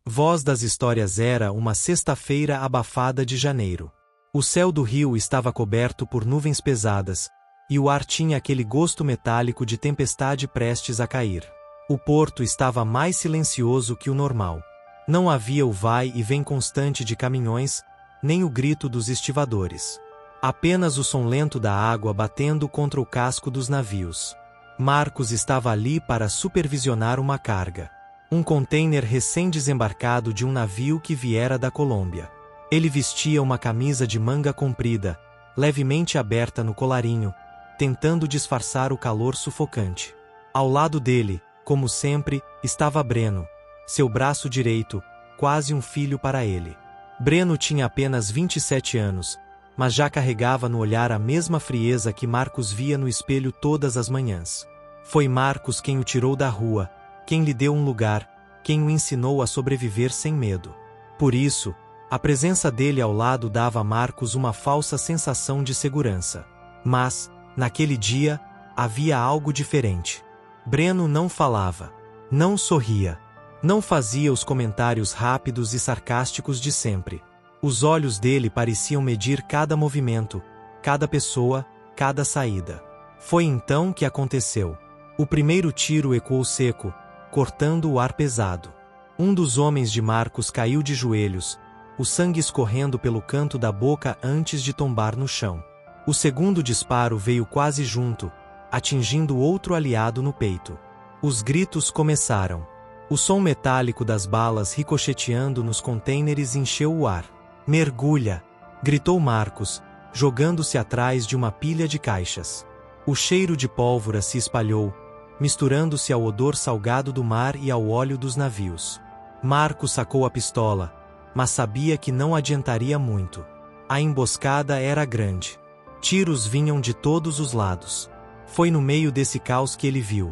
Voz das Histórias era uma sexta-feira abafada de janeiro. O céu do rio estava coberto por nuvens pesadas, e o ar tinha aquele gosto metálico de tempestade prestes a cair. O porto estava mais silencioso que o normal. Não havia o vai e vem constante de caminhões, nem o grito dos estivadores. Apenas o som lento da água batendo contra o casco dos navios. Marcos estava ali para supervisionar uma carga. Um container recém-desembarcado de um navio que viera da Colômbia. Ele vestia uma camisa de manga comprida, levemente aberta no colarinho, tentando disfarçar o calor sufocante. Ao lado dele, como sempre, estava Breno, seu braço direito, quase um filho para ele. Breno tinha apenas 27 anos, mas já carregava no olhar a mesma frieza que Marcos via no espelho todas as manhãs. Foi Marcos quem o tirou da rua, quem lhe deu um lugar, quem o ensinou a sobreviver sem medo. Por isso, a presença dele ao lado dava a Marcos uma falsa sensação de segurança. Mas, naquele dia, havia algo diferente. Breno não falava, não sorria, não fazia os comentários rápidos e sarcásticos de sempre. Os olhos dele pareciam medir cada movimento, cada pessoa, cada saída. Foi então que aconteceu. O primeiro tiro ecoou seco, cortando o ar pesado. Um dos homens de Marcos caiu de joelhos, o sangue escorrendo pelo canto da boca antes de tombar no chão. O segundo disparo veio quase junto, atingindo outro aliado no peito. Os gritos começaram. O som metálico das balas ricocheteando nos contêineres encheu o ar. "Mergulha!" gritou Marcos, jogando-se atrás de uma pilha de caixas. O cheiro de pólvora se espalhou, misturando-se ao odor salgado do mar e ao óleo dos navios. Marcos sacou a pistola, mas sabia que não adiantaria muito. A emboscada era grande. Tiros vinham de todos os lados. Foi no meio desse caos que ele viu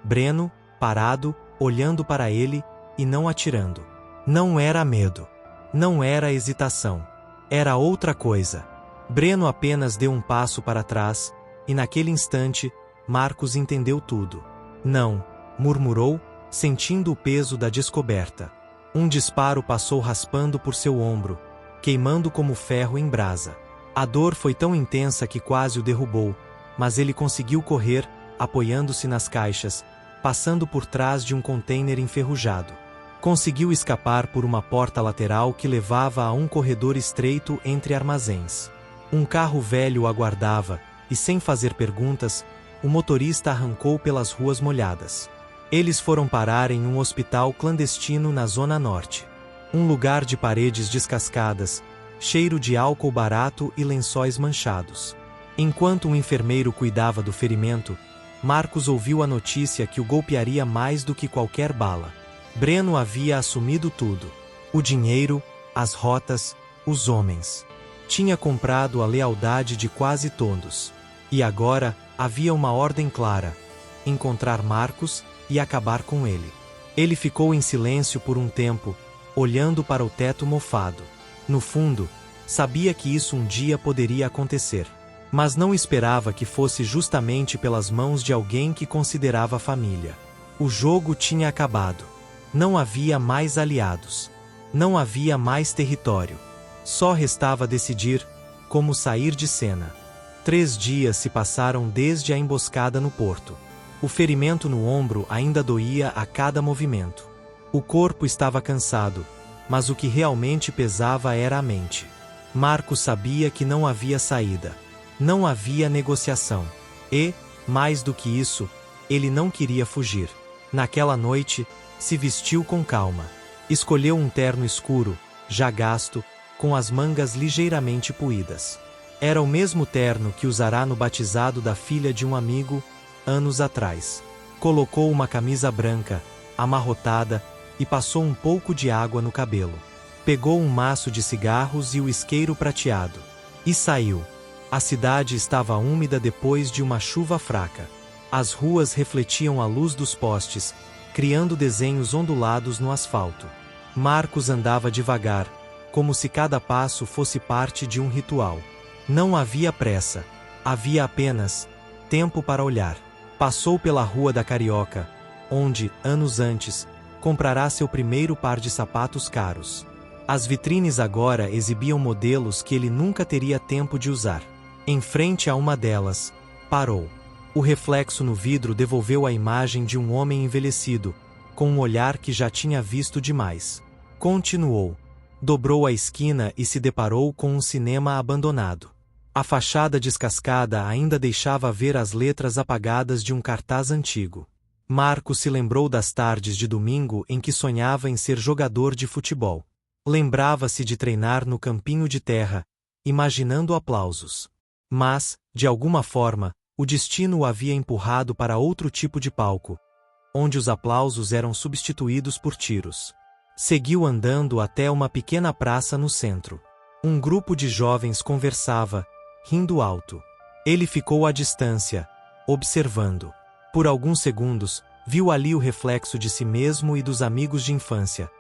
Breno, parado, olhando para ele, e não atirando. Não era medo. Não era hesitação. Era outra coisa. Breno apenas deu um passo para trás, e naquele instante, Marcos entendeu tudo. "Não", murmurou, sentindo o peso da descoberta. Um disparo passou raspando por seu ombro, queimando como ferro em brasa. A dor foi tão intensa que quase o derrubou, mas ele conseguiu correr, apoiando-se nas caixas, passando por trás de um container enferrujado. Conseguiu escapar por uma porta lateral que levava a um corredor estreito entre armazéns. Um carro velho o aguardava, e sem fazer perguntas, o motorista arrancou pelas ruas molhadas. Eles foram parar em um hospital clandestino na Zona Norte. Um lugar de paredes descascadas, cheiro de álcool barato e lençóis manchados. Enquanto um enfermeiro cuidava do ferimento, Marcos ouviu a notícia que o golpearia mais do que qualquer bala. Breno havia assumido tudo. O dinheiro, as rotas, os homens. Tinha comprado a lealdade de quase todos. E agora, havia uma ordem clara: encontrar Marcos e acabar com ele. Ele ficou em silêncio por um tempo, olhando para o teto mofado. No fundo, sabia que isso um dia poderia acontecer. Mas não esperava que fosse justamente pelas mãos de alguém que considerava família. O jogo tinha acabado. Não havia mais aliados. Não havia mais território. Só restava decidir como sair de cena. 3 dias se passaram desde a emboscada no porto. O ferimento no ombro ainda doía a cada movimento. O corpo estava cansado, mas o que realmente pesava era a mente. Marcos sabia que não havia saída. Não havia negociação. E, mais do que isso, ele não queria fugir. Naquela noite, se vestiu com calma. Escolheu um terno escuro, já gasto, com as mangas ligeiramente puídas. Era o mesmo terno que usará no batizado da filha de um amigo, anos atrás. Colocou uma camisa branca, amarrotada, e passou um pouco de água no cabelo. Pegou um maço de cigarros e o isqueiro prateado. E saiu. A cidade estava úmida depois de uma chuva fraca. As ruas refletiam a luz dos postes, criando desenhos ondulados no asfalto. Marcos andava devagar, como se cada passo fosse parte de um ritual. Não havia pressa. Havia apenas tempo para olhar. Passou pela Rua da Carioca, onde, anos antes, comprará seu primeiro par de sapatos caros. As vitrines agora exibiam modelos que ele nunca teria tempo de usar. Em frente a uma delas, parou. O reflexo no vidro devolveu a imagem de um homem envelhecido, com um olhar que já tinha visto demais. Continuou. Dobrou a esquina e se deparou com um cinema abandonado. A fachada descascada ainda deixava ver as letras apagadas de um cartaz antigo. Marcos se lembrou das tardes de domingo em que sonhava em ser jogador de futebol. Lembrava-se de treinar no campinho de terra, imaginando aplausos. Mas, de alguma forma, o destino o havia empurrado para outro tipo de palco, onde os aplausos eram substituídos por tiros. Seguiu andando até uma pequena praça no centro. Um grupo de jovens conversava, rindo alto. Ele ficou à distância, observando. Por alguns segundos, viu ali o reflexo de si mesmo e dos amigos de infância.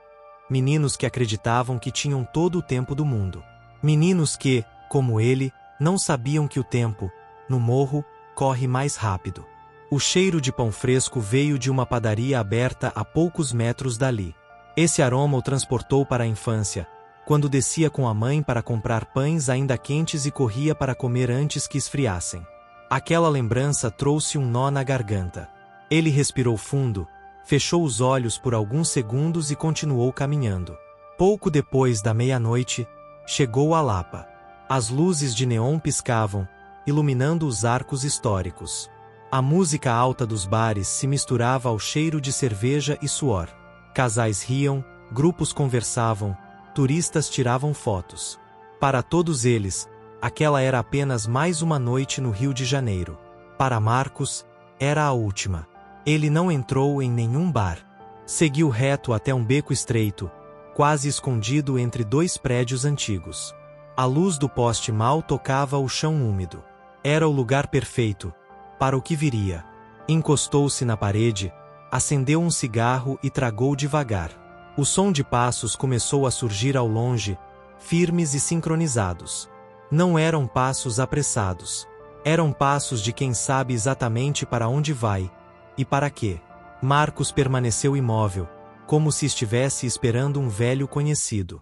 Meninos que acreditavam que tinham todo o tempo do mundo. Meninos que, como ele, não sabiam que o tempo, no morro, corre mais rápido. O cheiro de pão fresco veio de uma padaria aberta a poucos metros dali. Esse aroma o transportou para a infância, quando descia com a mãe para comprar pães ainda quentes e corria para comer antes que esfriassem. Aquela lembrança trouxe um nó na garganta. Ele respirou fundo, fechou os olhos por alguns segundos e continuou caminhando. Pouco depois da meia-noite, chegou a Lapa. As luzes de neon piscavam, iluminando os arcos históricos. A música alta dos bares se misturava ao cheiro de cerveja e suor. Casais riam, grupos conversavam, turistas tiravam fotos. Para todos eles, aquela era apenas mais uma noite no Rio de Janeiro. Para Marcos, era a última. Ele não entrou em nenhum bar. Seguiu reto até um beco estreito, quase escondido entre dois prédios antigos. A luz do poste mal tocava o chão úmido. Era o lugar perfeito para o que viria. Encostou-se na parede, acendeu um cigarro e tragou devagar. O som de passos começou a surgir ao longe, firmes e sincronizados. Não eram passos apressados. Eram passos de quem sabe exatamente para onde vai e para quê. Marcos permaneceu imóvel, como se estivesse esperando um velho conhecido.